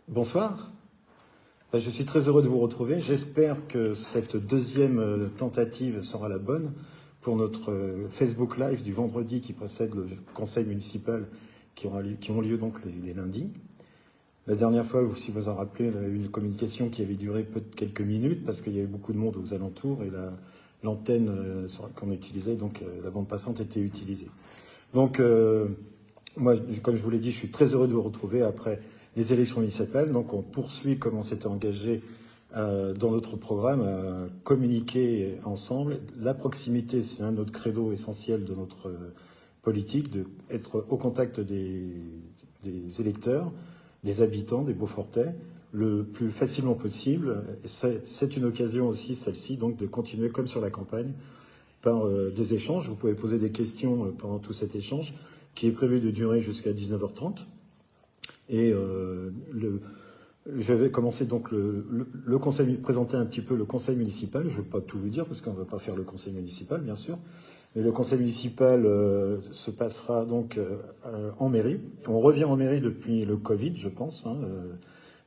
Bonsoir. Je suis très heureux de vous retrouver. J'espère que cette deuxième tentative sera la bonne pour notre Facebook Live du vendredi qui précède le conseil municipal qui ont lieu donc les lundis. La dernière fois, si vous en rappelez, il y a eu une communication qui avait duré quelques minutes parce qu'il y avait beaucoup de monde aux alentours et l'antenne qu'on utilisait, donc la bande passante était utilisée. Donc, moi, comme je vous l'ai dit, je suis très heureux de vous retrouver après les élections municipales. Donc, on poursuit comme on s'était engagé dans notre programme à communiquer ensemble. La proximité, c'est un de notre credo essentiel de notre politique, d'être au contact des électeurs, des habitants, des Beaufortais, le plus facilement possible. C'est une occasion aussi, celle-ci, donc de continuer comme sur la campagne par des échanges. Vous pouvez poser des questions pendant tout cet échange qui est prévu de durer jusqu'à 19h30. Et je vais commencer donc le conseil, présenter un petit peu le conseil municipal. Je ne vais pas tout vous dire parce qu'on ne va pas faire le conseil municipal, bien sûr. Mais le conseil municipal se passera donc en mairie. On revient en mairie depuis le Covid, je pense.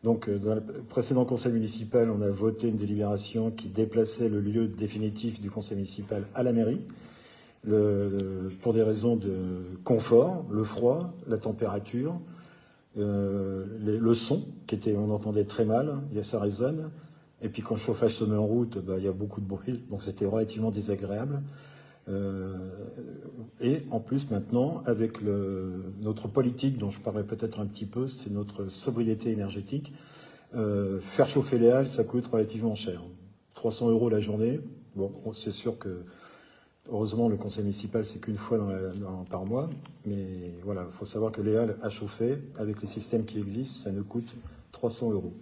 Donc, dans le précédent conseil municipal, on a voté une délibération qui déplaçait le lieu définitif du conseil municipal à la mairie, pour des raisons de confort, le froid, la température, le son, on entendait très mal, ça résonne. Et puis quand le chauffage se met en route, il y a beaucoup de bruit, donc c'était relativement désagréable. Et en plus maintenant, avec notre politique dont je parlerai peut-être un petit peu, c'est notre sobriété énergétique. Faire chauffer les halles, ça coûte relativement cher. 300 € la journée. Bon, c'est sûr que, heureusement, le conseil municipal, c'est qu'une fois par mois. Mais voilà, il faut savoir que les halles à chauffer, avec les systèmes qui existent, ça nous coûte 300 €.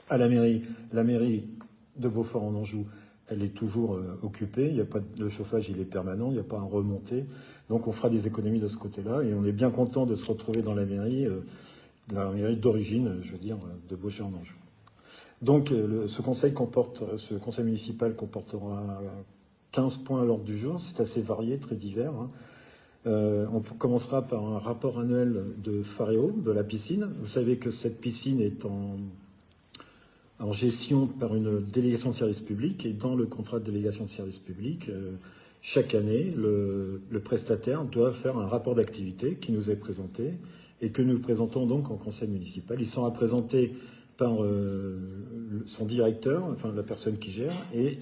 À la mairie de Beaufort en Anjou, elle est toujours occupée. Il y a pas le chauffage, il est permanent, il n'y a pas un remonté. Donc on fera des économies de ce côté-là. Et on est bien content de se retrouver dans la mairie d'origine, je veux dire, de Beaufort en Anjou. Donc ce conseil municipal comportera 15 points à l'ordre du jour. C'est assez varié, très divers. On commencera par un rapport annuel de Faréo, de la piscine. Vous savez que cette piscine est en gestion par une délégation de service public, et dans le contrat de délégation de service public, chaque année, le prestataire doit faire un rapport d'activité qui nous est présenté et que nous présentons donc en conseil municipal. Il sera présenté par son directeur, enfin la personne qui gère, et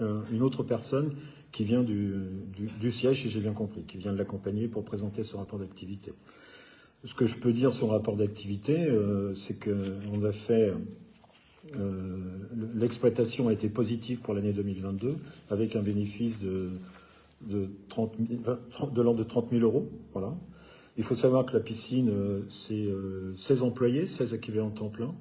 une autre personne qui vient du siège, si j'ai bien compris, qui vient de l'accompagner pour présenter ce rapport d'activité. Ce que je peux dire sur le rapport d'activité, c'est qu'on a fait... l'exploitation a été positive pour l'année 2022, avec un bénéfice de l'ordre de 30 000 €. Voilà. Il faut savoir que la piscine, c'est 16 employés, 16 équivalents temps plein.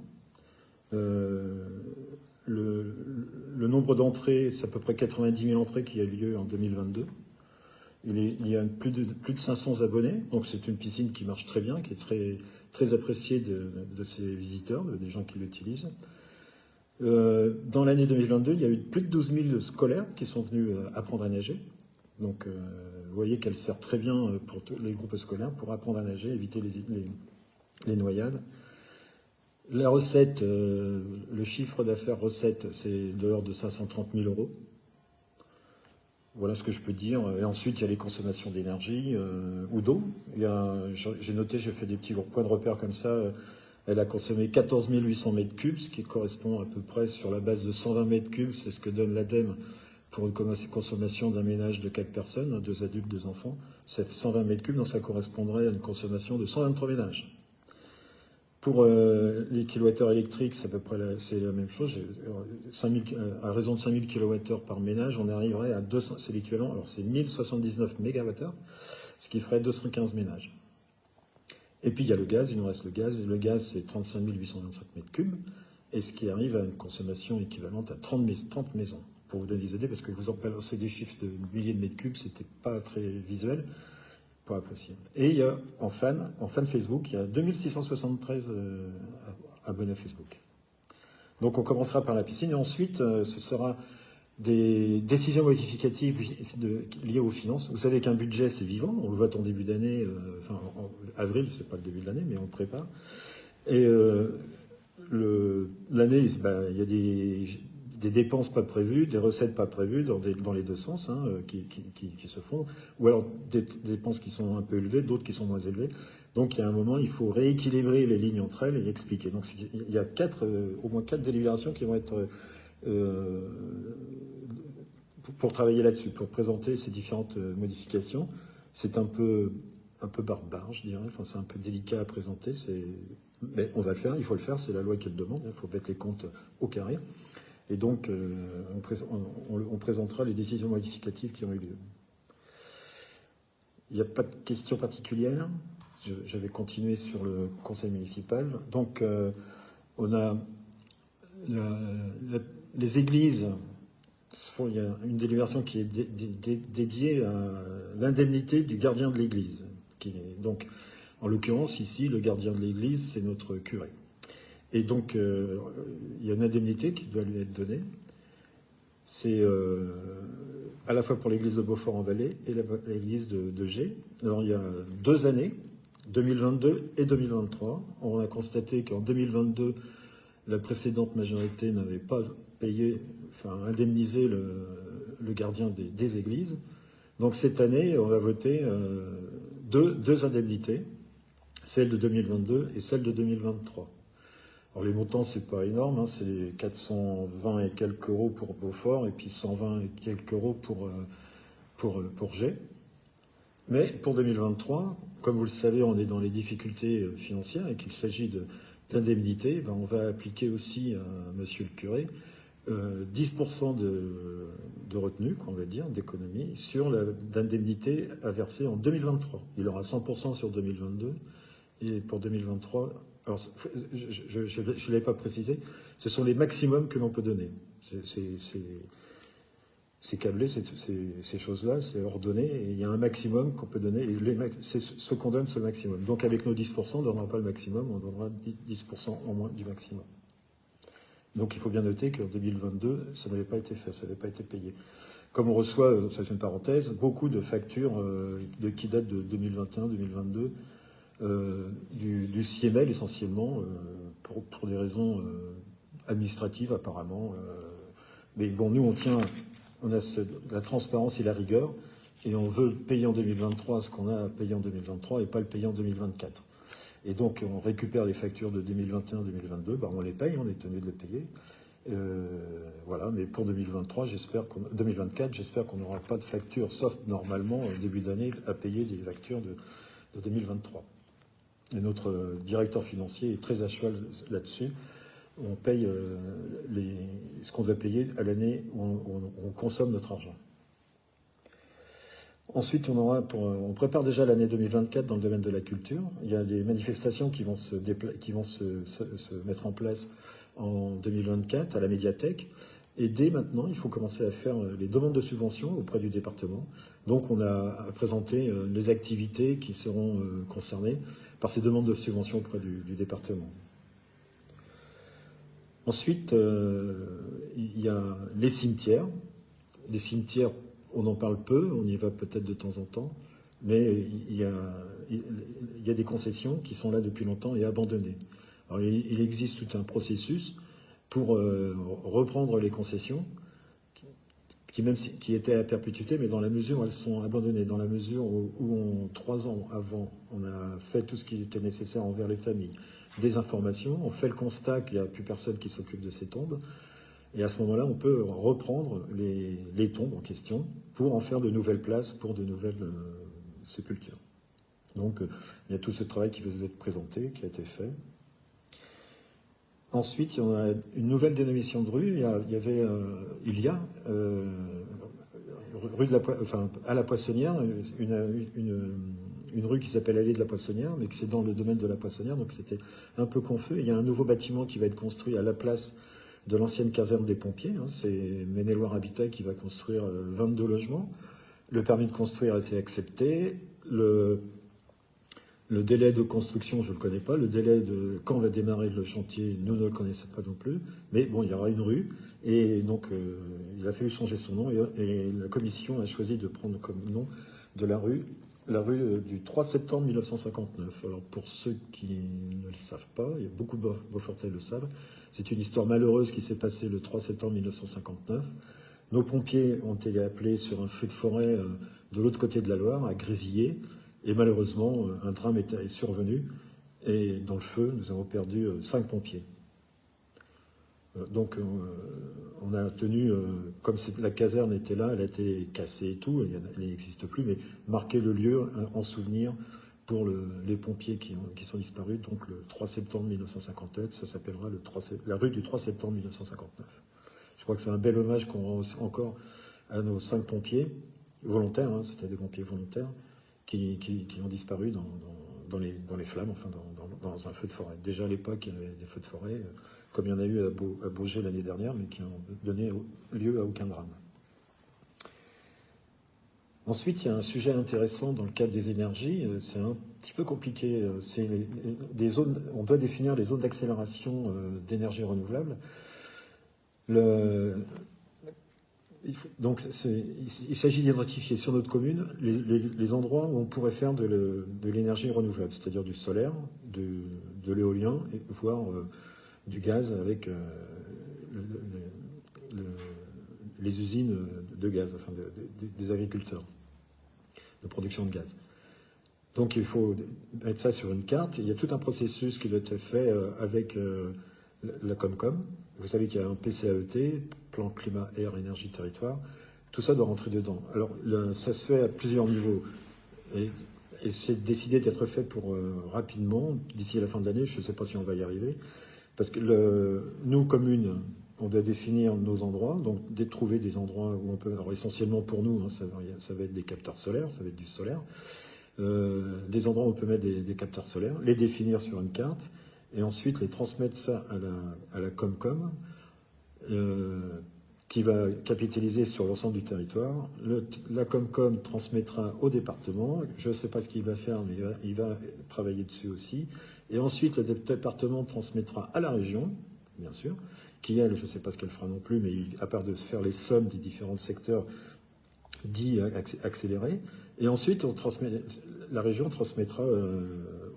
Le nombre d'entrées, c'est à peu près 90 000 entrées qui a lieu en 2022. Il y a plus de 500 abonnés, donc c'est une piscine qui marche très bien, qui est très, très appréciée de ses visiteurs, des gens qui l'utilisent. Dans l'année 2022, il y a eu plus de 12 000 scolaires qui sont venus apprendre à nager. Donc, vous voyez qu'elle sert très bien pour tous les groupes scolaires pour apprendre à nager, éviter les noyades. La recette, le chiffre d'affaires recette, c'est de l'ordre de 530 000 €. Voilà ce que je peux dire. Et ensuite, il y a les consommations d'énergie ou d'eau. J'ai noté, j'ai fait des petits points de repère comme ça. Elle a consommé 14 800 mètres cubes, ce qui correspond à peu près sur la base de 120 mètres cubes. C'est ce que donne l'ADEME pour une consommation d'un ménage de 4 personnes, 2 adultes, 2 enfants. C'est 120 mètres cubes, donc ça correspondrait à une consommation de 123 ménages. Pour les kilowattheures électriques, c'est à peu près la même chose. À raison de 5000 kWh par ménage, on arriverait à 200, c'est l'équivalent, alors c'est 1079 MWh, ce qui ferait 215 ménages. Et puis il y a le gaz, il nous reste le gaz. Et le gaz, c'est 35 825 mètres cubes, et ce qui arrive à une consommation équivalente à 30 maisons. Pour vous donner des idées, parce que vous en balancez des chiffres de milliers de mètres cubes, c'était pas très visuel, pas apprécié. Et il y a en fan Facebook, il y a 2673 abonnés à Facebook. Donc on commencera par la piscine, et ensuite ce sera des décisions modificatives liées aux finances. Vous savez qu'un budget, c'est vivant, on le vote en début d'année, en avril, c'est pas le début de l'année, mais on le prépare. Et l'année, ben, il y a des dépenses pas prévues, des recettes pas prévues dans les deux sens hein, qui se font, ou alors des dépenses qui sont un peu élevées, d'autres qui sont moins élevées. Donc il y a un moment, il faut rééquilibrer les lignes entre elles et expliquer. Donc il y a au moins 4 délibérations qui vont être pour travailler là-dessus, pour présenter ces différentes modifications. C'est un peu barbare, je dirais. Enfin, c'est un peu délicat à présenter. Mais on va le faire, il faut le faire, c'est la loi qui le demande. Il faut mettre les comptes au carré. Et donc, on présentera les décisions modificatives qui ont eu lieu. Il n'y a pas de questions particulières. Je vais continuer sur le conseil municipal. Donc, on a les églises. Il y a une délibération qui est dédiée à l'indemnité du gardien de l'église. Donc, en l'occurrence, ici, le gardien de l'église, c'est notre curé. Et donc, il y a une indemnité qui doit lui être donnée. C'est à la fois pour l'église de Beaufort-en-Vallée et l'église de Gers. Alors, il y a 2 années, 2022 et 2023. On a constaté qu'en 2022, la précédente majorité n'avait pas indemnisé le gardien des églises. Donc, cette année, on va voter deux indemnités, celle de 2022 et celle de 2023. Alors les montants, c'est pas énorme, hein, c'est 420 et quelques euros pour Beaufort et puis 120 et quelques euros pour Gers. Mais pour 2023, comme vous le savez, on est dans les difficultés financières et qu'il s'agit d'indemnités, ben on va appliquer aussi à monsieur le curé 10% de retenue, on va dire, d'économie, sur l'indemnité à verser en 2023. Il aura 100% sur 2022 et pour 2023... Alors, je ne l'avais pas précisé, ce sont les maximums que l'on peut donner. C'est câblé, ces choses-là, c'est ordonné, et il y a un maximum qu'on peut donner, et ce qu'on donne, c'est le maximum. Donc avec nos 10%, on ne donnera pas le maximum, on donnera 10% en moins du maximum. Donc il faut bien noter qu'en 2022, ça n'avait pas été fait, ça n'avait pas été payé. Comme on reçoit, ça c'est une parenthèse, beaucoup de factures qui datent de 2021, 2022, du CIEMEL essentiellement, pour des raisons administratives apparemment. Mais bon, nous on a la transparence et la rigueur, et on veut payer en 2023 ce qu'on a payé en 2023 et pas le payer en 2024. Et donc on récupère les factures de 2021-2022, on les paye, on est tenu de les payer. Voilà, mais pour 2024, j'espère qu'on n'aura pas de factures, sauf normalement au début d'année à payer des factures de 2023. Et notre directeur financier est très à cheval là-dessus. On paye ce qu'on doit payer à l'année où on consomme notre argent. Ensuite, on prépare déjà l'année 2024 dans le domaine de la culture. Il y a des manifestations qui vont se mettre en place en 2024 à la médiathèque. Et dès maintenant, il faut commencer à faire les demandes de subventions auprès du département. Donc, on a présenté les activités qui seront concernées par ces demandes de subventions auprès du département. Ensuite, il y a les cimetières. Les cimetières, on en parle peu, on y va peut-être de temps en temps, mais il y a des concessions qui sont là depuis longtemps et abandonnées. Alors, il existe tout un processus pour reprendre les concessions qui étaient à perpétuité, mais dans la mesure où elles sont abandonnées, dans la mesure où 3 ans avant, on a fait tout ce qui était nécessaire envers les familles, des informations, on fait le constat qu'il n'y a plus personne qui s'occupe de ces tombes, et à ce moment-là, on peut reprendre les tombes en question pour en faire de nouvelles places, pour de nouvelles sépultures. Donc, il y a tout ce travail qui vous être présenté, qui a été fait. Ensuite, il y a une nouvelle dénomination de rue. Il y a rue à la Poissonnière, une rue qui s'appelle Allée de la Poissonnière, mais que c'est dans le domaine de la Poissonnière, donc c'était un peu confus. Il y a un nouveau bâtiment qui va être construit à la place de l'ancienne caserne des pompiers. C'est Maine-et-Loire Habitat qui va construire 22 logements. Le permis de construire a été accepté. Le délai de construction, je ne le connais pas. Le délai de quand va démarrer le chantier, nous ne le connaissons pas non plus. Mais bon, il y aura une rue. Et donc, il a fallu changer son nom. Et la commission a choisi de prendre comme nom de la rue la rue du 3 septembre 1959. Alors pour ceux qui ne le savent pas, il y a beaucoup de Beaufortais le savent, c'est une histoire malheureuse qui s'est passée le 3 septembre 1959. Nos pompiers ont été appelés sur un feu de forêt de l'autre côté de la Loire, à Grésillé, et malheureusement, un drame est survenu, et dans le feu, nous avons perdu 5 pompiers. Donc on a tenu, comme la caserne était là, elle a été cassée et tout, elle n'existe plus, mais marquer le lieu en souvenir pour les pompiers qui sont disparus. Donc le 3 septembre 1959, ça s'appellera la rue du 3 septembre 1959. Je crois que c'est un bel hommage qu'on rend encore à nos 5 pompiers volontaires, hein, c'était des pompiers volontaires, qui ont disparu dans les flammes, enfin dans un feu de forêt. Déjà à l'époque, il y avait des feux de forêt, comme il y en a eu à Baugé l'année dernière, mais qui n'ont donné lieu à aucun drame. Ensuite, il y a un sujet intéressant dans le cadre des énergies, c'est un petit peu compliqué. C'est des zones, on doit définir les zones d'accélération d'énergie renouvelable. Donc, il s'agit d'identifier sur notre commune les endroits où on pourrait faire de l'énergie renouvelable, c'est-à-dire du solaire, de l'éolien, voire du gaz avec les usines de gaz, enfin des agriculteurs de production de gaz. Donc il faut mettre ça sur une carte. Il y a tout un processus qui doit être fait avec la Comcom. Vous savez qu'il y a un PCAET, Plan Climat, Air, Énergie, Territoire. Tout ça doit rentrer dedans. Alors ça se fait à plusieurs niveaux. Et c'est décidé d'être fait pour rapidement, d'ici à la fin de l'année. Je ne sais pas si on va y arriver. Parce que nous, communes, on doit définir nos endroits, donc trouver des endroits où on peut... Alors essentiellement pour nous, hein, ça va être des capteurs solaires, ça va être du solaire. Des endroits où on peut mettre des capteurs solaires, les définir sur une carte, et ensuite les transmettre ça à la Comcom, qui va capitaliser sur l'ensemble du territoire. La Comcom transmettra au département, je ne sais pas ce qu'il va faire, mais il va travailler dessus aussi. Et ensuite, le département transmettra à la région, bien sûr, qui, elle, je ne sais pas ce qu'elle fera non plus, mais à part de faire les sommes des différents secteurs dits accélérés. Et ensuite, la région transmettra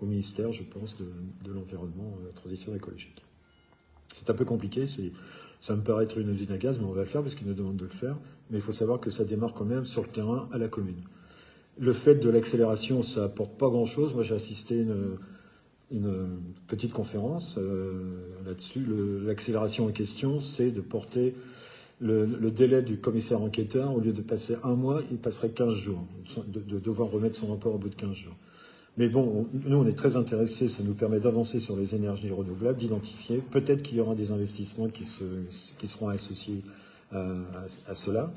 au ministère, je pense, de l'environnement, transition écologique. C'est un peu compliqué, ça me paraît être une usine à gaz, mais on va le faire parce qu'ils nous demandent de le faire. Mais il faut savoir que ça démarre quand même sur le terrain à la commune. Le fait de l'accélération, ça apporte pas grand-chose. Moi, j'ai assisté une petite conférence là-dessus. L'accélération en question, c'est de porter le délai du commissaire enquêteur, au lieu de passer 1 mois, il passerait 15 jours, de devoir remettre son rapport au bout de 15 jours. Mais bon, nous, on est très intéressés, ça nous permet d'avancer sur les énergies renouvelables, d'identifier. Peut-être qu'il y aura des investissements qui seront associés à cela.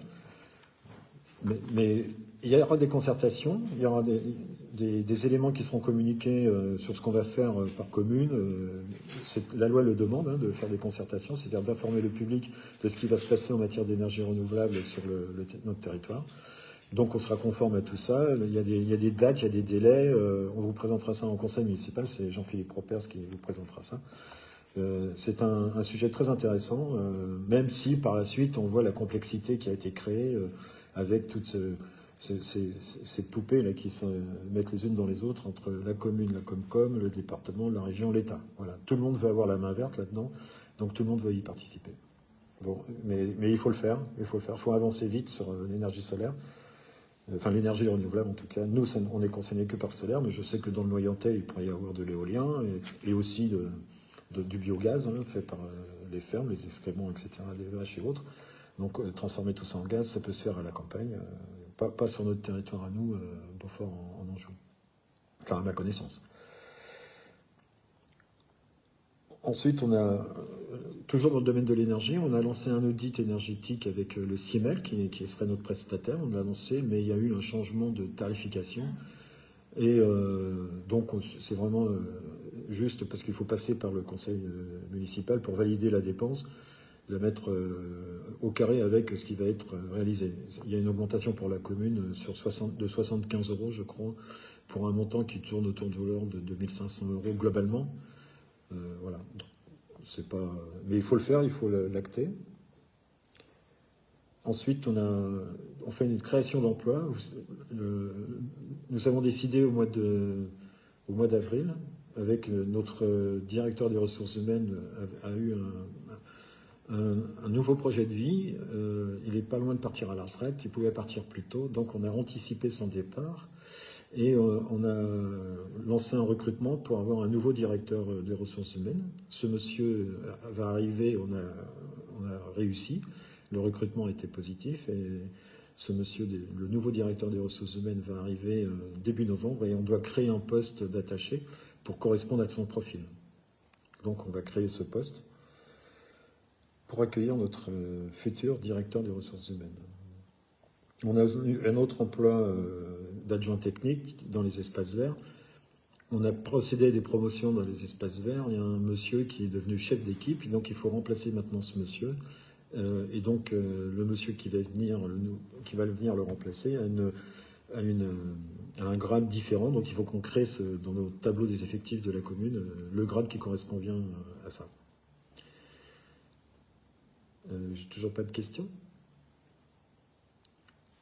Mais il y aura des concertations, il y aura des éléments qui seront communiqués sur ce qu'on va faire par commune. La loi le demande, hein, de faire des concertations, c'est-à-dire d'informer le public de ce qui va se passer en matière d'énergie renouvelable sur notre territoire. Donc on sera conforme à tout ça. Il y a des dates, il y a des délais. On vous présentera ça en conseil municipal, c'est Jean-Philippe Propers qui vous présentera ça. C'est un sujet très intéressant, même si par la suite on voit la complexité qui a été créée avec toutes ces poupées là qui se mettent les unes dans les autres entre la commune, la Comcom, le département, la région, l'État. Voilà, tout le monde veut avoir la main verte là-dedans, donc tout le monde veut y participer. Bon, mais il faut le faire, il faut avancer vite sur l'énergie solaire. Enfin, l'énergie renouvelable, en tout cas. Nous, on est concerné que par le solaire, mais je sais que dans le Noyentais, il pourrait y avoir de l'éolien et aussi du biogaz, hein, fait par les fermes, les excréments, etc., les vaches et autres. Donc, transformer tout ça en gaz, ça peut se faire à la campagne, pas sur notre territoire à nous, Beaufort en Anjou. Enfin, à ma connaissance. Ensuite, on a, toujours dans le domaine de l'énergie, on a lancé un audit énergétique avec le CIEMEL, qui serait notre prestataire. On l'a lancé, mais il y a eu un changement de tarification. Et donc, c'est vraiment juste parce qu'il faut passer par le conseil municipal pour valider la dépense, la mettre au carré avec ce qui va être réalisé. Il y a une augmentation pour la commune de 75 €, je crois, pour un montant qui tourne autour de l'ordre de 2500 € globalement. Voilà, c'est pas... Mais il faut le faire, il faut l'acter. Ensuite, on fait une création d'emplois. Nous avons décidé au mois d'avril, avec notre directeur des ressources humaines, a eu un nouveau projet de vie. Il n'est pas loin de partir à la retraite. Il pouvait partir plus tôt. Donc, on a anticipé son départ. Et on a lancé un recrutement pour avoir un nouveau directeur des ressources humaines. Ce monsieur va arriver, on a réussi. Le recrutement était positif et ce monsieur, le nouveau directeur des ressources humaines, va arriver début novembre et on doit créer un poste d'attaché pour correspondre à son profil. Donc on va créer ce poste pour accueillir notre futur directeur des ressources humaines. On a eu un autre emploi d'adjoint technique dans les espaces verts. On a procédé à des promotions dans les espaces verts. Il y a un monsieur qui est devenu chef d'équipe, donc il faut remplacer maintenant ce monsieur. Et donc le monsieur qui va venir le remplacer a un grade différent. Donc il faut qu'on crée dans nos tableaux des effectifs de la commune le grade qui correspond bien à ça. J'ai toujours pas de questions.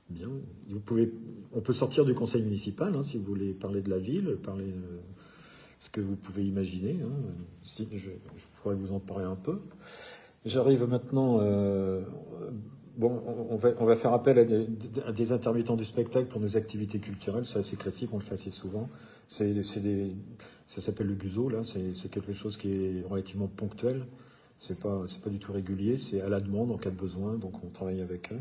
Bien, on peut sortir du conseil municipal si vous voulez parler de la ville, parler de ce que vous pouvez imaginer. Si, je pourrais vous en parler un peu. J'arrive maintenant. On va faire appel à des intermittents du spectacle pour nos activités culturelles. C'est assez classique, on le fait assez souvent. Ça s'appelle le guzo, là. C'est quelque chose qui est relativement ponctuel. C'est pas du tout régulier. C'est à la demande en cas de besoin, donc on travaille avec eux.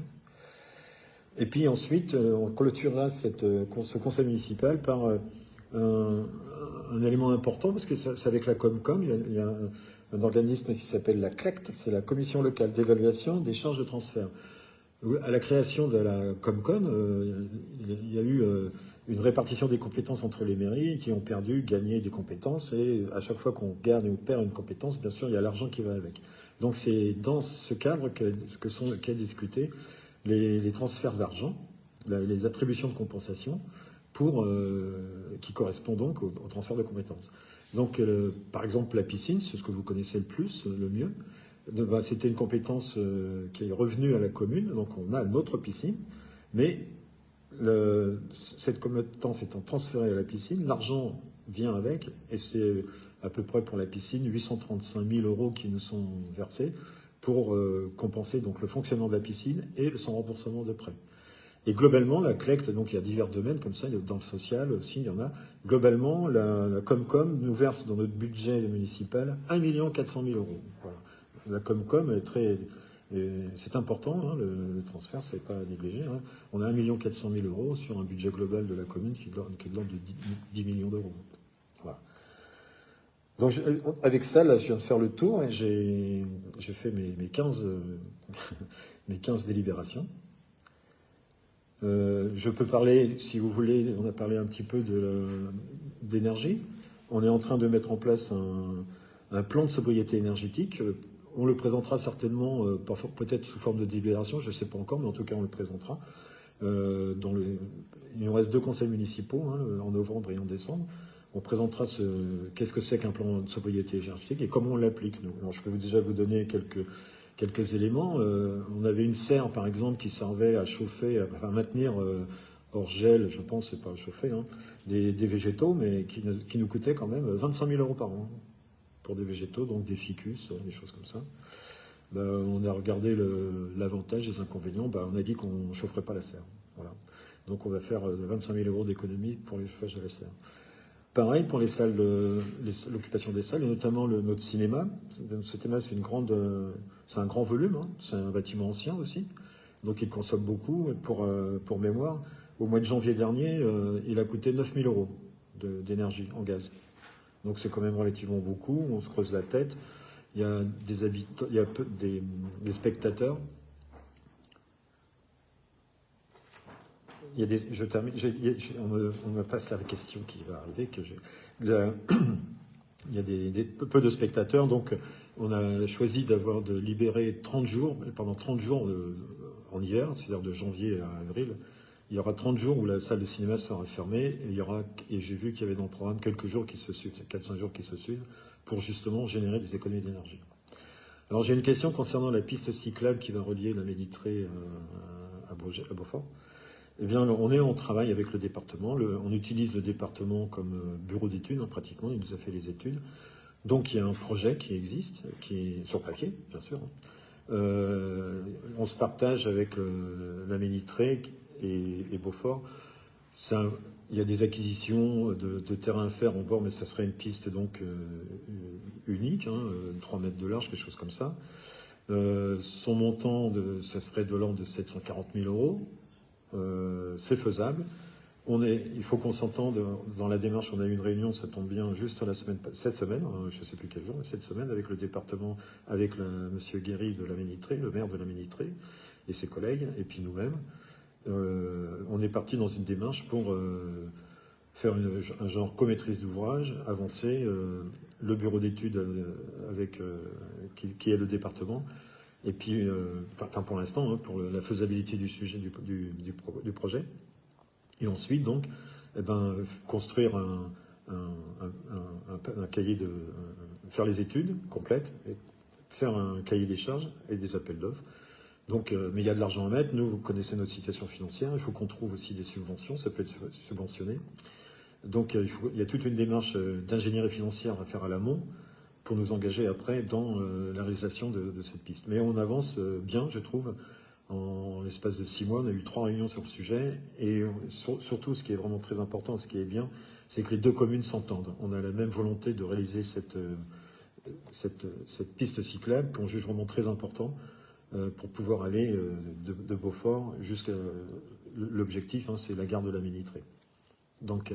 Et puis ensuite, on clôturera ce conseil municipal par un élément important, parce que c'est avec la Comcom, il y a un organisme qui s'appelle la CLECT, c'est la Commission locale d'évaluation des charges de transfert. À la création de la Comcom, il y a eu une répartition des compétences entre les mairies qui ont perdu, gagné des compétences, et à chaque fois qu'on gagne ou perd une compétence, bien sûr, il y a l'argent qui va avec. Donc c'est dans ce cadre qu'est discuté les transferts d'argent, les attributions de compensation, qui correspondent donc au transfert de compétences. Donc, par exemple, la piscine, c'est ce que vous connaissez le plus, le mieux. C'était une compétence qui est revenue à la commune, donc on a notre piscine, mais cette compétence étant transférée à la piscine, l'argent vient avec, et c'est à peu près pour la piscine 835 000 € qui nous sont versés pour compenser donc le fonctionnement de la piscine et son remboursement de prêt. Et globalement, la CLECT, donc il y a divers domaines comme ça, dans le social aussi, il y en a. Globalement, la Comcom nous verse dans notre budget municipal 1 400 000 €. Voilà. La Comcom c'est important, le transfert, c'est pas à négliger. On a 1 400 000 € sur un budget global de la commune qui est de l'ordre de 10 millions d'euros. Voilà. Donc avec ça, là, je viens de faire le tour et j'ai fait mes 15 délibérations. Je peux parler, si vous voulez, on a parlé un petit peu d'énergie. On est en train de mettre en place un plan de sobriété énergétique. On le présentera certainement, peut-être sous forme de délibération, je ne sais pas encore, mais en tout cas on le présentera. Il nous reste 2 conseils municipaux, en novembre et en décembre. On présentera qu'est-ce que c'est qu'un plan de sobriété énergétique et comment on l'applique, nous. Alors, je peux déjà vous donner quelques éléments. On avait une serre, par exemple, qui servait à chauffer, à maintenir hors gel, je pense, c'est pas chauffer, des végétaux, mais qui nous coûtait quand même 25 000 € par an pour des végétaux, donc des ficus, des choses comme ça. On a regardé l'avantage et les inconvénients. On a dit qu'on ne chaufferait pas la serre. Voilà. Donc on va faire 25 000 € d'économie pour le chauffage de la serre. Pareil pour les salles, l'occupation des salles, et notamment notre cinéma. Le cinéma, c'est un grand volume, c'est un bâtiment ancien aussi, donc il consomme beaucoup. Pour mémoire, au mois de janvier dernier, il a coûté 9 000 € d'énergie en gaz. Donc c'est quand même relativement beaucoup, on se creuse la tête. Il y a des habitants, il y a des spectateurs. Il y a on me passe la question qui va arriver. Il y a peu de spectateurs, donc on a choisi de libérer 30 jours, pendant 30 jours en hiver, c'est-à-dire de janvier à avril. Il y aura 30 jours où la salle de cinéma sera fermée, et j'ai vu qu'il y avait dans le programme quelques jours qui se suivent, 4-5 jours qui se suivent, pour justement générer des économies d'énergie. Alors j'ai une question concernant la piste cyclable qui va relier la Méditrée à Beaufort. Eh bien, on est en travail avec le département. On utilise le département comme bureau d'études, hein, pratiquement. Il nous a fait les études. Donc, il y a un projet qui existe, qui est sur papier, bien sûr. On se partage avec la Méditrée et Beaufort. Il y a des acquisitions de terrain à faire en bord, mais ça serait une piste donc unique, hein, 3 mètres de large, quelque chose comme ça. Son montant, ça serait de l'ordre de 740 000 euros. C'est faisable. Il faut qu'on s'entende dans la démarche. On a eu une réunion, ça tombe bien, juste cette semaine, je ne sais plus quel jour, mais cette semaine, avec le département, avec monsieur Guéry de la Ménitrée, le maire de la Ménitrée, et ses collègues, et puis nous-mêmes. On est parti dans une démarche pour faire un genre co-maîtrise d'ouvrage, avancer, le bureau d'études qui est le département, et puis, pour l'instant, hein, pour la faisabilité du sujet du projet. Et ensuite, donc, construire un cahier faire les études complètes, et faire un cahier des charges et des appels d'offres. Donc, mais il y a de l'argent à mettre. Nous, vous connaissez notre situation financière. Il faut qu'on trouve aussi des subventions. Ça peut être subventionné. Donc, il y a toute une démarche d'ingénierie financière à faire à l'amont pour nous engager après dans la réalisation de cette piste. Mais on avance bien, je trouve. En l'espace de 6 mois, on a eu 3 réunions sur le sujet. Et surtout, ce qui est vraiment très important, ce qui est bien, c'est que les 2 communes s'entendent. On a la même volonté de réaliser cette piste cyclable qu'on juge vraiment très important pour pouvoir aller de Beaufort jusqu'à... L'objectif, hein, c'est la gare de la Ménitrée. Donc,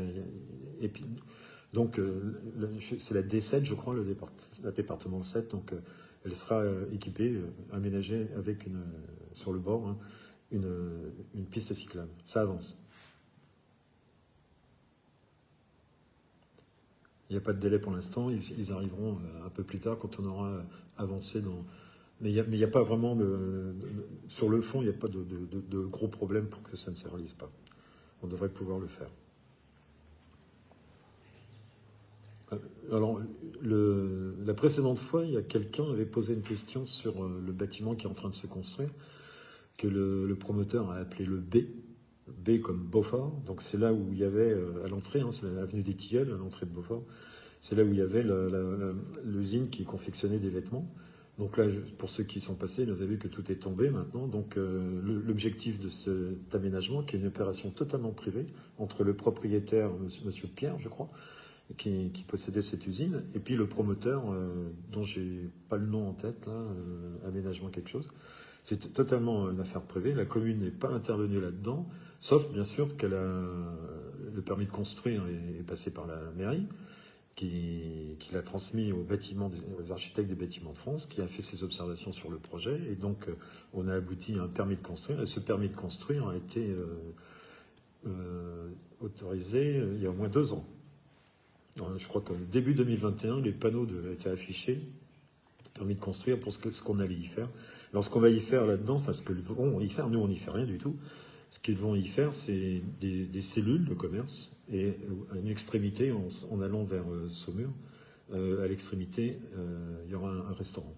c'est la D7, je crois, la département 7. Donc, elle sera équipée, aménagée avec sur le bord, hein, une piste cyclable. Ça avance. Il n'y a pas de délai pour l'instant. Ils arriveront un peu plus tard quand on aura avancé dans... Mais il n'y a pas vraiment sur le fond, il n'y a pas de gros problèmes pour que ça ne se réalise pas. On devrait pouvoir le faire. Alors, la précédente fois, il y a quelqu'un avait posé une question sur le bâtiment qui est en train de se construire, que le promoteur a appelé le B comme Beaufort. Donc c'est là où il y avait, à l'entrée, hein, c'est l'avenue des Tilleuls, à l'entrée de Beaufort, c'est là où il y avait l'usine qui confectionnait des vêtements. Donc là, pour ceux qui sont passés, vous avez vu que tout est tombé maintenant. Donc l'objectif de cet aménagement, qui est une opération totalement privée, entre le propriétaire, monsieur Pierre, je crois, qui possédait cette usine, et puis le promoteur, dont j'ai pas le nom en tête, là, aménagement quelque chose. C'est totalement une affaire privée. La commune n'est pas intervenue là-dedans, sauf bien sûr qu'elle a le permis de construire est passé par la mairie, qui l'a transmis aux architectes des bâtiments de France, qui a fait ses observations sur le projet, et donc on a abouti à un permis de construire, et ce permis de construire a été autorisé il y a au moins 2 ans. Je crois qu'au début 2021, les panneaux étaient affichés, permis de construire pour ce qu'on allait y faire. Alors ce qu'on va y faire là-dedans, enfin ce qu'ils vont y faire, nous on n'y fait rien du tout. Ce qu'ils vont y faire, c'est des cellules de commerce, et à une extrémité, en allant vers Saumur, à l'extrémité, il y aura un restaurant.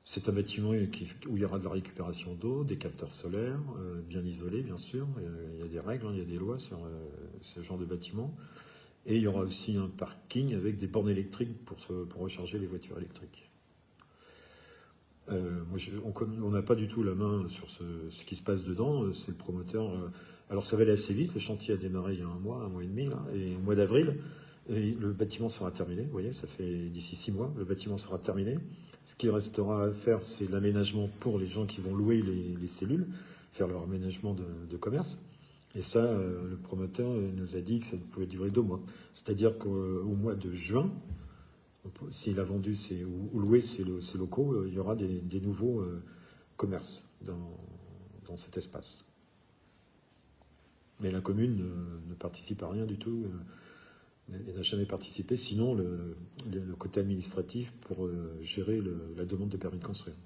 C'est un bâtiment où il y aura de la récupération d'eau, des capteurs solaires, bien isolés bien sûr. Il y a des règles, hein, il y a des lois sur ce genre de bâtiment. Et il y aura aussi un parking avec des bornes électriques pour recharger les voitures électriques. On n'a pas du tout la main sur ce qui se passe dedans. C'est le promoteur. Alors ça va aller assez vite. Le chantier a démarré il y a un mois et demi. Là, et au mois d'avril, le bâtiment sera terminé. Vous voyez, ça fait d'ici 6 mois, le bâtiment sera terminé. Ce qui restera à faire, c'est l'aménagement pour les gens qui vont louer les cellules, faire leur aménagement de commerce. Et ça, le promoteur nous a dit que ça pouvait durer 2 mois. C'est-à-dire qu'au mois de juin, s'il a vendu ou loué ses locaux, il y aura des nouveaux commerces dans cet espace. Mais la commune ne participe à rien du tout. Elle n'a jamais participé, sinon le côté administratif pour gérer la demande de permis de construire.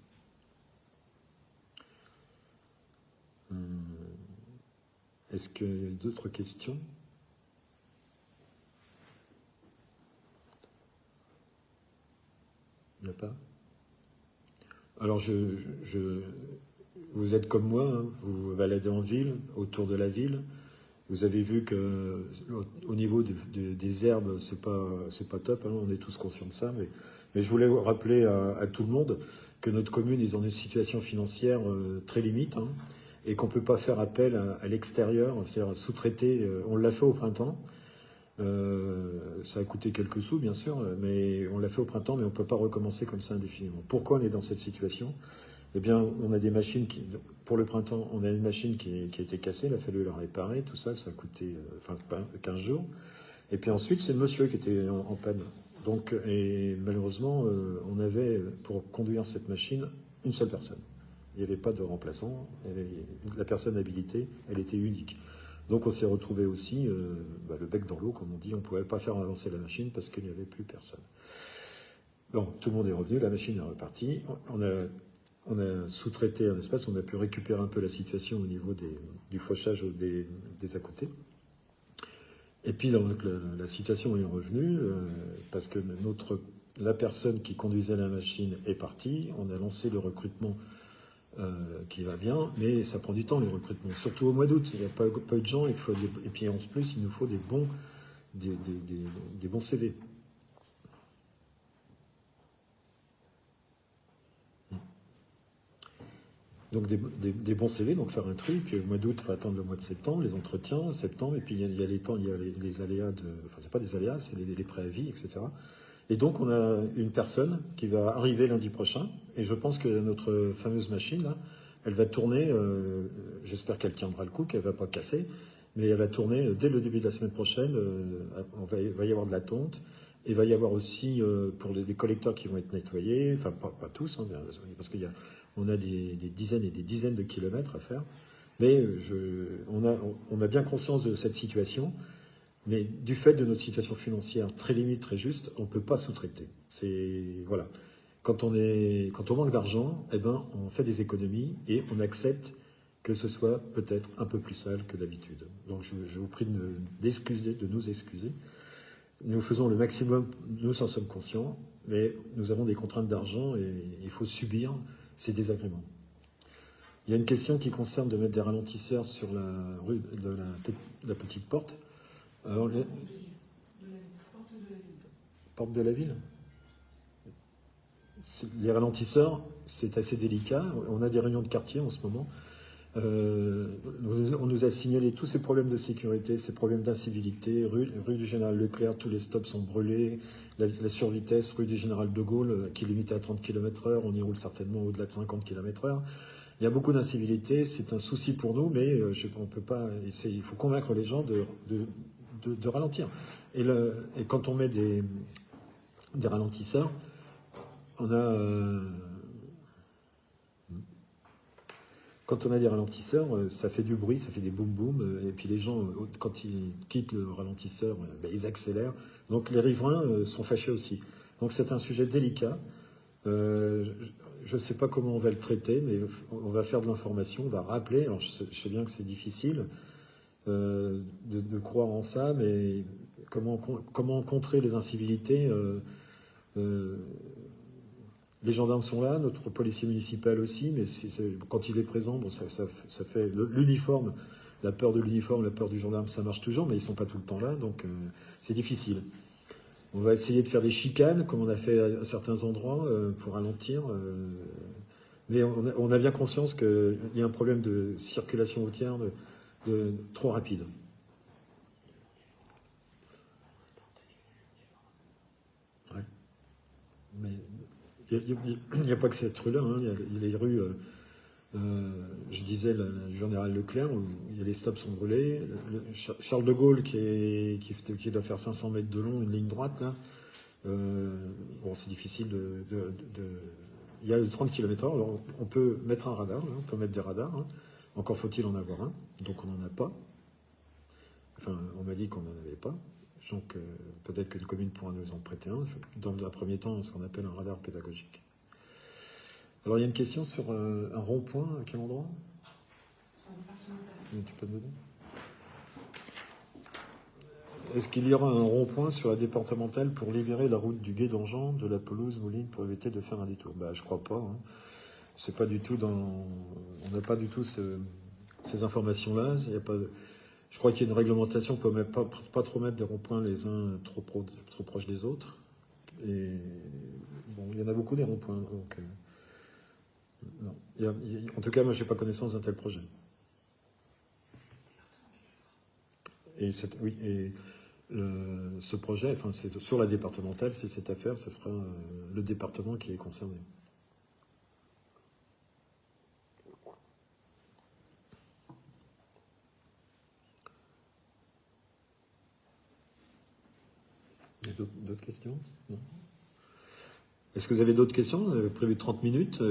Est-ce qu'il y a d'autres questions ? Il n'y a pas ? Alors, vous êtes comme moi, hein, vous vous baladez en ville, autour de la ville. Vous avez vu que au niveau des herbes, c'est pas top, hein, on est tous conscients de ça. Mais je voulais rappeler à tout le monde que notre commune est dans une situation financière très limite, hein, et qu'on ne peut pas faire appel à l'extérieur, c'est-à-dire sous-traiter. On l'a fait au printemps. Ça a coûté quelques sous, bien sûr, mais on l'a fait au printemps, mais on ne peut pas recommencer comme ça indéfiniment. Pourquoi on est dans cette situation? Eh bien, on a des machines pour le printemps, on a une machine qui a été cassée, il a fallu la réparer, tout ça, ça a coûté 15 jours. Et puis ensuite, c'est le monsieur qui était en panne. Donc, et malheureusement, on avait, pour conduire cette machine, une seule personne. Il n'y avait pas de remplaçant, la personne habilitée, elle était unique. Donc on s'est retrouvé aussi le bec dans l'eau, comme on dit, on ne pouvait pas faire avancer la machine parce qu'il n'y avait plus personne. Bon, tout le monde est revenu, la machine est repartie, on a sous-traité un espace, on a pu récupérer un peu la situation au niveau du fauchage des à côté. Et puis donc, la situation est revenue, parce que la personne qui conduisait la machine est partie, on a lancé le recrutement qui va bien, mais ça prend du temps, les recrutements. Surtout au mois d'août, il n'y a pas eu de gens, et puis en plus, il nous faut des bons CV. Donc des bons CV, donc faire un tri, puis au mois d'août, il faut attendre le mois de septembre, les entretiens, septembre, et puis il y a les aléas enfin c'est pas des aléas, c'est les préavis, etc. Et donc on a une personne qui va arriver lundi prochain, et je pense que notre fameuse machine, là, elle va tourner, j'espère qu'elle tiendra le coup, qu'elle ne va pas casser, mais elle va tourner dès le début de la semaine prochaine, il va y avoir de la tonte, et il va y avoir aussi pour les collecteurs qui vont être nettoyés, enfin pas tous, hein, parce qu'on a des dizaines et des dizaines de kilomètres à faire, mais on a bien conscience de cette situation. Mais du fait de notre situation financière très limite, très juste, on ne peut pas sous-traiter. Voilà. Quand on manque d'argent, eh ben, on fait des économies et on accepte que ce soit peut-être un peu plus sale que d'habitude. Donc je vous prie de nous excuser. Nous faisons le maximum, nous en sommes conscients, mais nous avons des contraintes d'argent et il faut subir ces désagréments. Il y a une question qui concerne de mettre des ralentisseurs sur la rue de la petite porte. Alors, porte de la ville. Les ralentisseurs, c'est assez délicat. On a des réunions de quartier en ce moment. On nous a signalé tous ces problèmes de sécurité, ces problèmes d'incivilité. Rue du Général Leclerc, tous les stops sont brûlés. La survitesse, rue du Général de Gaulle, qui est limitée à 30 km/h, on y roule certainement au-delà de 50 km/h. Il y a beaucoup d'incivilité, c'est un souci pour nous, mais on peut pas. Il faut convaincre les gens de ralentir. Et quand on met des ralentisseurs, quand on a des ralentisseurs, ça fait du bruit, ça fait des boum boum, et puis les gens, quand ils quittent le ralentisseur, ils accélèrent. Donc les riverains sont fâchés aussi. Donc c'est un sujet délicat. Je ne sais pas comment on va le traiter, mais on va faire de l'information, on va rappeler. Alors je sais bien que c'est difficile de croire en ça, mais comment contrer les incivilités les gendarmes sont là, notre policier municipal aussi, mais quand il est présent, bon, ça fait l'uniforme, la peur de l'uniforme, la peur du gendarme, ça marche toujours, mais ils ne sont pas tout le temps là, donc c'est difficile. On va essayer de faire des chicanes, comme on a fait à certains endroits, pour ralentir. Mais on a bien conscience qu'il y a un problème de circulation routière trop rapide. Ouais. Mais il n'y a pas que cette rue-là, hein. Il y a les rues, je disais, le Général Leclerc, où les stops sont brûlés. Charles de Gaulle, qui doit faire 500 mètres de long, une ligne droite, là. Bon, c'est difficile il y a 30 km/h, alors on peut mettre un radar, hein, on peut mettre des radars, hein. Encore faut-il en avoir un, donc on n'en a pas. Enfin, on m'a dit qu'on n'en avait pas. Donc peut-être que les communes pourra nous en prêter un. Dans un premier temps, ce qu'on appelle un radar pédagogique. Alors il y a une question sur un rond-point, à quel endroit? Tu peux me donner? Est-ce qu'il y aura un rond-point sur la départementale pour libérer la route du Gué d'Anjan, de la pelouse Moline, pour éviter de faire un détour? Je crois pas. Hein. c'est pas du tout dans... On n'a pas du tout ces informations-là. Il y a pas, je crois qu'il y a une réglementation pour ne pas trop mettre des ronds-points les uns trop proches des autres. Et bon, il y en a beaucoup des ronds-points. Donc, non. En tout cas, moi, je n'ai pas connaissance d'un tel projet. Et oui, et ce projet, enfin, c'est sur la départementale, c'est cette affaire, ce sera le département qui est concerné. Il y a d'autres questions? Non. Est-ce que vous avez d'autres questions? On avait prévu 30 minutes.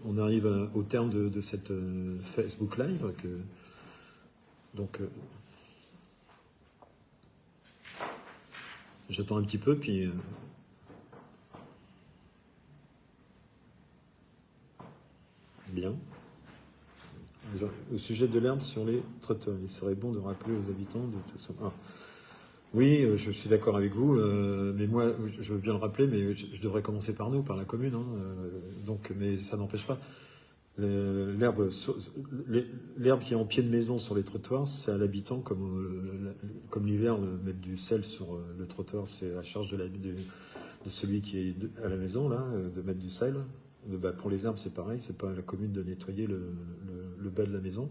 On arrive au terme de cette Facebook Live. Donc, j'attends un petit peu, puis... Bien. Au sujet de l'herbe sur les trotteurs, il serait bon de rappeler aux habitants de tout ça. Ah. Oui, je suis d'accord avec vous, mais moi, je veux bien le rappeler, mais je devrais commencer par nous, par la commune. Hein, donc, mais ça n'empêche pas. L'herbe qui est en pied de maison sur les trottoirs, c'est à l'habitant, comme l'hiver, mettre du sel sur le trottoir, c'est à charge de celui qui est à la maison, là, de mettre du sel. Pour les herbes, c'est pareil, c'est pas à la commune de nettoyer le bas de la maison.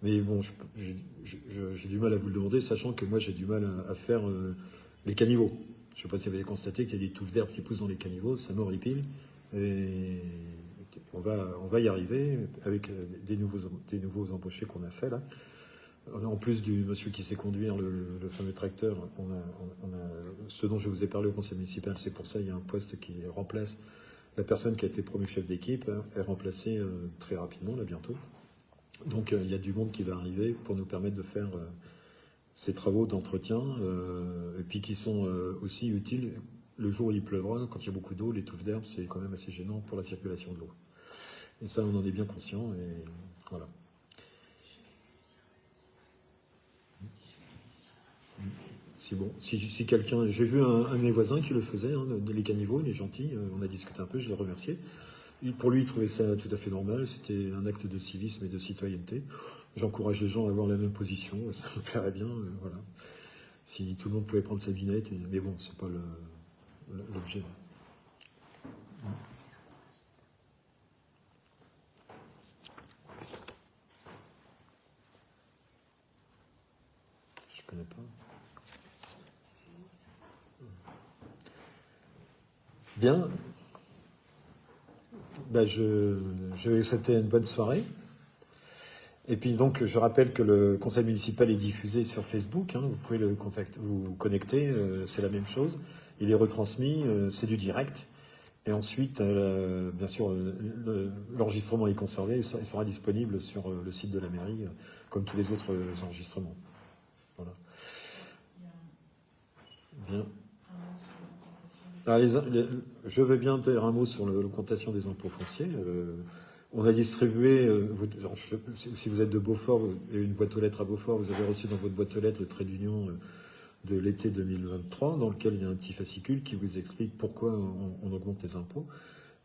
Mais bon, j'ai du mal à vous le demander, sachant que moi, j'ai du mal à faire les caniveaux. Je ne sais pas si vous avez constaté qu'il y a des touffes d'herbe qui poussent dans les caniveaux, ça m'horripile. Et on va y arriver avec des nouveaux embauchés qu'on a fait là. En plus du monsieur qui sait conduire le fameux tracteur, on a ce dont je vous ai parlé au conseil municipal, c'est pour ça il y a un poste qui remplace la personne qui a été promue chef d'équipe, est remplacée très rapidement, là bientôt. Donc il y a du monde qui va arriver pour nous permettre de faire ces travaux d'entretien, et puis qui sont aussi utiles le jour où il pleuvra, quand il y a beaucoup d'eau, les touffes d'herbe, c'est quand même assez gênant pour la circulation de l'eau. Et ça, on en est bien conscient, et voilà. Si quelqu'un... J'ai vu un de mes voisins qui le faisait, hein, les caniveaux, il est gentil, on a discuté un peu, je l'ai remercié. Pour lui, il trouvait ça tout à fait normal, c'était un acte de civisme et de citoyenneté. J'encourage les gens à avoir la même position, ça me plairait bien, voilà. Si tout le monde pouvait prendre sa vinette, mais bon, c'est pas l'objet. Je connais pas. Bien. Je vais vous souhaiter une bonne soirée. Et puis donc, je rappelle que le conseil municipal est diffusé sur Facebook. Hein, vous pouvez vous connecter, c'est la même chose. Il est retransmis, c'est du direct. Et ensuite, bien sûr, l'enregistrement est conservé et sera disponible sur le site de la mairie, comme tous les autres enregistrements. Voilà. Bien. Je veux bien dire un mot sur l'augmentation des impôts fonciers. On a distribué, si vous êtes de Beaufort, et une boîte aux lettres à Beaufort, vous avez reçu dans votre boîte aux lettres le trait d'union de l'été 2023, dans lequel il y a un petit fascicule qui vous explique pourquoi on augmente les impôts.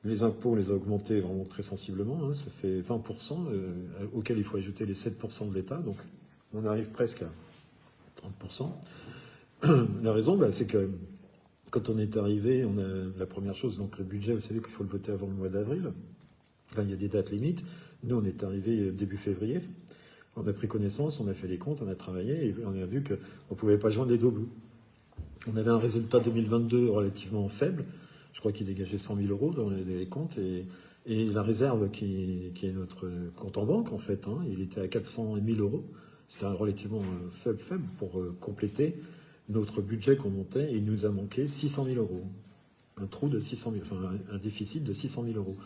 Les impôts, on les a augmentés vraiment très sensiblement, hein, ça fait 20%, auquel il faut ajouter les 7% de l'État, donc on arrive presque à 30%. La raison, c'est que quand on est arrivé, on a la première chose, donc le budget, vous savez qu'il faut le voter avant le mois d'avril. Enfin, il y a des dates limites. Nous, on est arrivé début février. On a pris connaissance, on a fait les comptes, on a travaillé et on a vu qu'on ne pouvait pas joindre les deux bouts. On avait un résultat 2022 relativement faible. Je crois qu'il dégageait 100 000 euros dans les comptes. Et la réserve qui est notre compte en banque, en fait, hein, il était à 400 000 euros. C'était relativement faible pour compléter notre budget qu'on montait. Et il nous a manqué 600 000 euros. Un trou de 600 000, enfin un déficit de 600 000 euros.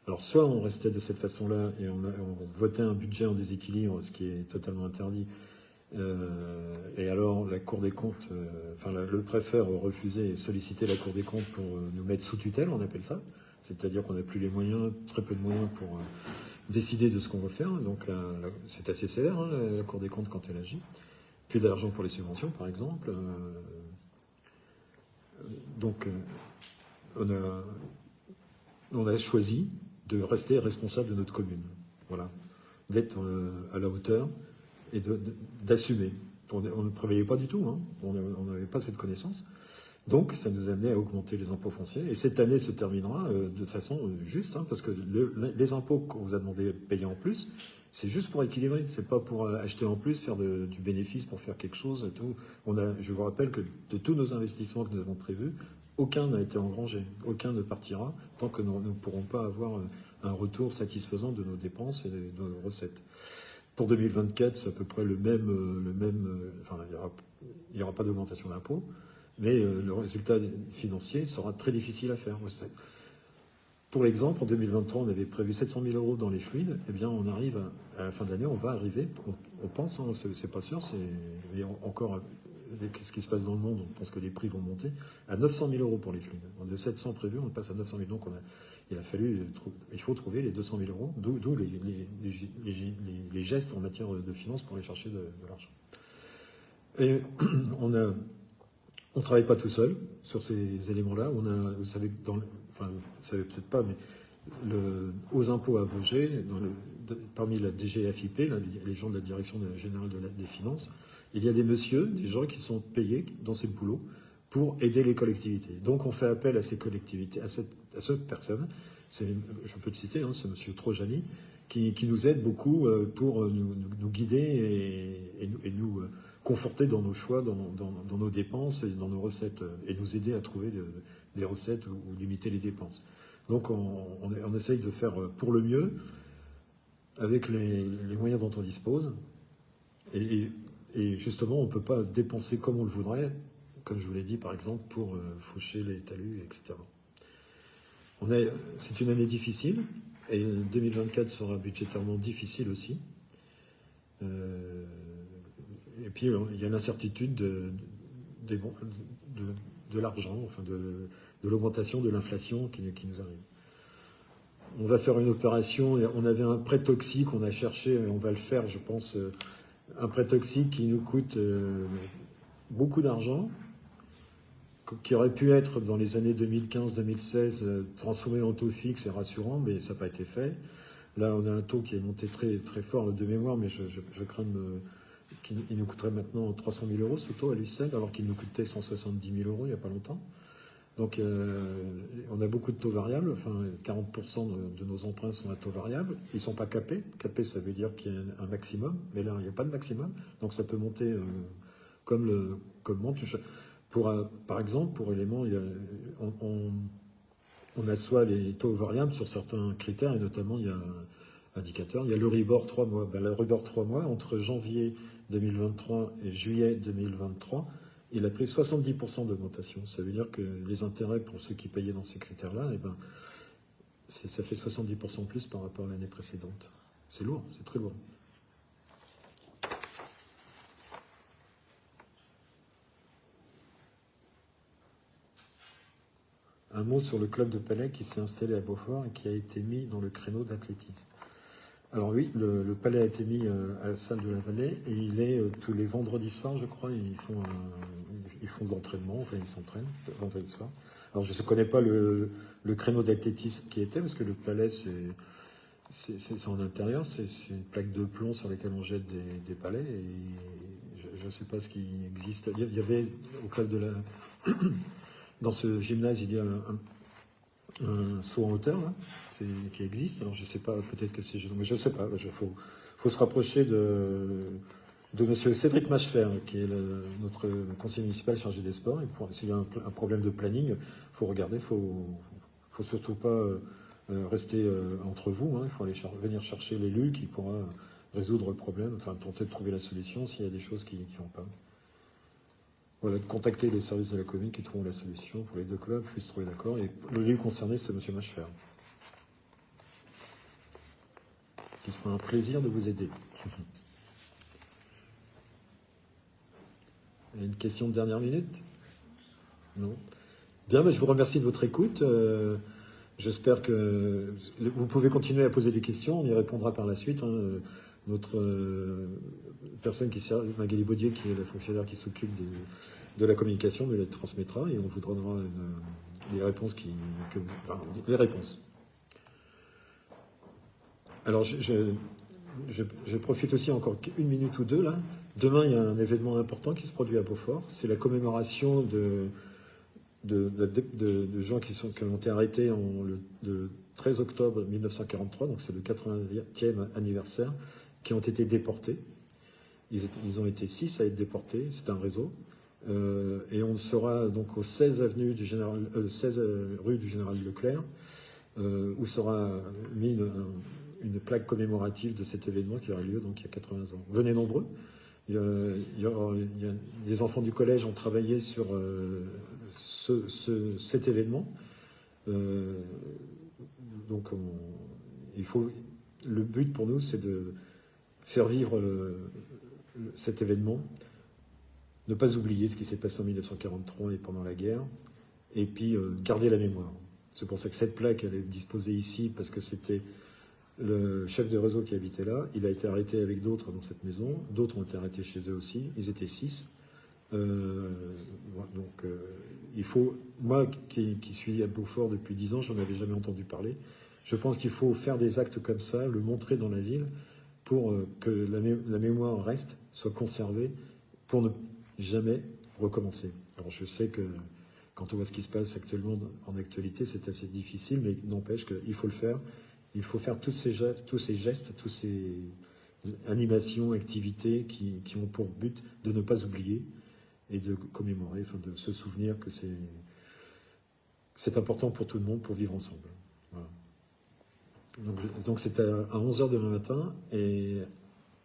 Alors soit on restait de cette façon-là et on votait un budget en déséquilibre, ce qui est totalement interdit. Et alors la Cour des comptes, le préfet refusait et sollicitait la Cour des comptes pour nous mettre sous tutelle, on appelle ça. C'est-à-dire qu'on n'a plus les moyens, très peu de moyens pour décider de ce qu'on veut faire. Donc c'est assez sévère, hein, la Cour des comptes quand elle agit. Plus d'argent pour les subventions, par exemple. Donc on a... on a choisi de rester responsable de notre commune. Voilà. D'être à la hauteur et d'assumer. On ne prévoyait pas du tout, hein. On n'avait pas cette connaissance. Donc, ça nous a amené à augmenter les impôts fonciers. Et cette année se terminera de façon juste, hein, parce que les impôts qu'on vous a demandé de payer en plus, c'est juste pour équilibrer. C'est pas pour acheter en plus, faire du bénéfice pour faire quelque chose. Et tout. Je vous rappelle que de tous nos investissements que nous avons prévus, aucun n'a été engrangé. Aucun ne partira tant que nous ne pourrons pas avoir un retour satisfaisant de nos dépenses et de nos recettes. Pour 2024, c'est à peu près le même enfin, il n'y aura pas d'augmentation d'impôts. Mais le résultat financier sera très difficile à faire. Pour l'exemple, en 2023, on avait prévu 700 000 euros dans les fluides. Eh bien, on arrive à la fin de l'année, on va arriver, on pense, hein, c'est pas sûr, mais encore, avec ce qui se passe dans le monde, on pense que les prix vont monter, à 900 000 euros pour les fluides. De 700 prévus, on passe à 900 000. Donc, il faut trouver les 200 000 euros, d'où les gestes en matière de finances pour aller chercher de l'argent. Et on ne travaille pas tout seul sur ces éléments-là. Vous savez, vous savez peut-être pas, mais aux impôts à Baugé, parmi la DGFiP, les gens de la Direction générale des finances, il y a des gens qui sont payés dans ces boulots pour aider les collectivités. Donc on fait appel à ces collectivités, à cette personne, je peux le citer, hein, c'est M. Trojani, qui nous aide beaucoup pour nous guider et nous conforter dans nos choix, dans nos dépenses et dans nos recettes, et nous aider à trouver des recettes ou limiter les dépenses. Donc on essaye de faire pour le mieux avec les moyens dont on dispose. Et justement, on ne peut pas dépenser comme on le voudrait, comme je vous l'ai dit par exemple, pour faucher les talus, etc. C'est une année difficile, et 2024 sera budgétairement difficile aussi. Et puis, il y a l'incertitude de l'argent, enfin de l'augmentation de l'inflation qui nous arrive. On va faire une opération, on avait un prêt toxique, on a cherché, et on va le faire, je pense, un prêt toxique qui nous coûte beaucoup d'argent, qui aurait pu être dans les années 2015-2016 transformé en taux fixe et rassurant, mais ça n'a pas été fait. Là, on a un taux qui est monté très, très fort de mémoire, mais je crains qu'il nous coûterait maintenant 300 000 euros ce taux à lui seul, alors qu'il nous coûtait 170 000 euros il n'y a pas longtemps. Donc, on a beaucoup de taux variables. Enfin, 40% de nos emprunts sont à taux variable. Ils ne sont pas capés. Capés, ça veut dire qu'il y a un maximum. Mais là, il n'y a pas de maximum. Donc, ça peut monter comme monte. Par exemple, pour élément, on assoit les taux variables sur certains critères, et notamment, il y a un indicateur. Il y a l'Euribor 3 mois. L'Euribor 3 mois, entre janvier 2023 et juillet 2023, il a pris 70% d'augmentation. Ça veut dire que les intérêts pour ceux qui payaient dans ces critères-là, ça fait 70% plus par rapport à l'année précédente. C'est lourd, c'est très lourd. Un mot sur le club de Palais qui s'est installé à Beaufort et qui a été mis dans le créneau d'athlétisme. Alors oui, le Palais a été mis à la salle de la Vallée et il est tous les vendredis soirs, je crois, ils font de l'entraînement, enfin ils s'entraînent vendredi soir. Alors je ne connais pas le créneau d'athlétisme qui était, parce que le Palais c'est en intérieur, c'est une plaque de plomb sur laquelle on jette des palets, et je ne sais pas ce qui existe. Il y avait au club de la... Dans ce gymnase, il y a un saut en hauteur là, qui existe. Alors je ne sais pas, peut-être que c'est... Mais je ne sais pas, il faut se rapprocher de M. Cédric Machefer, qui est notre conseiller municipal chargé des sports. S'il y a un problème de planning, il faut regarder, il ne faut surtout pas rester entre vous. Hein. Il faut aller venir chercher l'élu qui pourra résoudre le problème, enfin tenter de trouver la solution s'il y a des choses qui n'ont pas. Voilà, de contacter les services de la commune qui trouveront la solution pour les deux clubs, puissent trouver d'accord. Et l'élu concerné, c'est M. Machefer, qui sera un plaisir de vous aider. Une question de dernière minute? Non? Bien, mais je vous remercie de votre écoute. J'espère que vous pouvez continuer à poser des questions. On y répondra par la suite. Hein. Notre personne qui sert, Magali Baudier, qui est le fonctionnaire qui s'occupe de la communication, me les transmettra et on vous donnera les réponses. Les réponses. Alors, je profite aussi encore une minute ou deux là. Demain, il y a un événement important qui se produit à Beaufort. C'est la commémoration de gens qui ont été arrêtés le 13 octobre 1943, donc c'est le 80e anniversaire, qui ont été déportés. Ils ont été 6 à être déportés, c'est un réseau. Et on sera donc au 16 rue du Général Leclerc, où sera mis une plaque commémorative de cet événement qui aura lieu donc il y a 80 ans. Venez nombreux. Les enfants du collège ont travaillé sur cet événement. Donc le but pour nous, c'est de faire vivre cet événement, ne pas oublier ce qui s'est passé en 1943 et pendant la guerre, et puis garder la mémoire. C'est pour ça que cette plaque, elle est disposée ici, parce que c'était le chef de réseau qui habitait là. Il a été arrêté avec d'autres dans cette maison. D'autres ont été arrêtés chez eux aussi. Ils étaient 6. Il faut... Moi, qui suis à Beaufort depuis 10 ans, j'en avais jamais entendu parler. Je pense qu'il faut faire des actes comme ça, le montrer dans la ville, pour que la mémoire reste, soit conservée, pour ne jamais recommencer. Alors je sais que quand on voit ce qui se passe actuellement en actualité, c'est assez difficile, mais n'empêche qu'il faut le faire. Il faut faire tous ces gestes, toutes ces animations, activités qui ont pour but de ne pas oublier et de commémorer, enfin de se souvenir que c'est important pour tout le monde pour vivre ensemble. Voilà. Donc c'est à 11h demain matin, et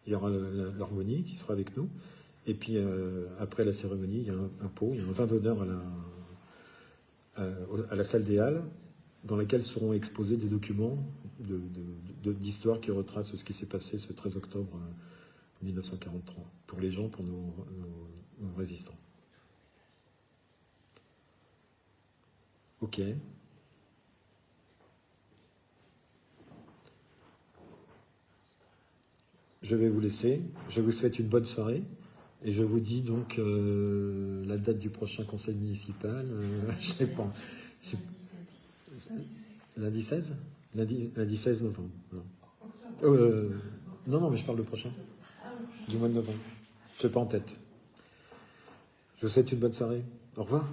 il y aura l'harmonie qui sera avec nous. Et puis après la cérémonie, il y a un pot, il y a un vin d'honneur à la salle des Halles, dans laquelle seront exposés des documents d'histoire qui retracent ce qui s'est passé ce 13 octobre 1943, pour les gens, pour nos résistants. Ok. Je vais vous laisser. Je vous souhaite une bonne soirée. Et je vous dis donc la date du prochain conseil municipal. Je sais pas. Lundi 16 lundi 16 novembre. Non, mais je parle du prochain. Du mois de novembre. Je n'ai pas en tête. Je vous souhaite une bonne soirée. Au revoir.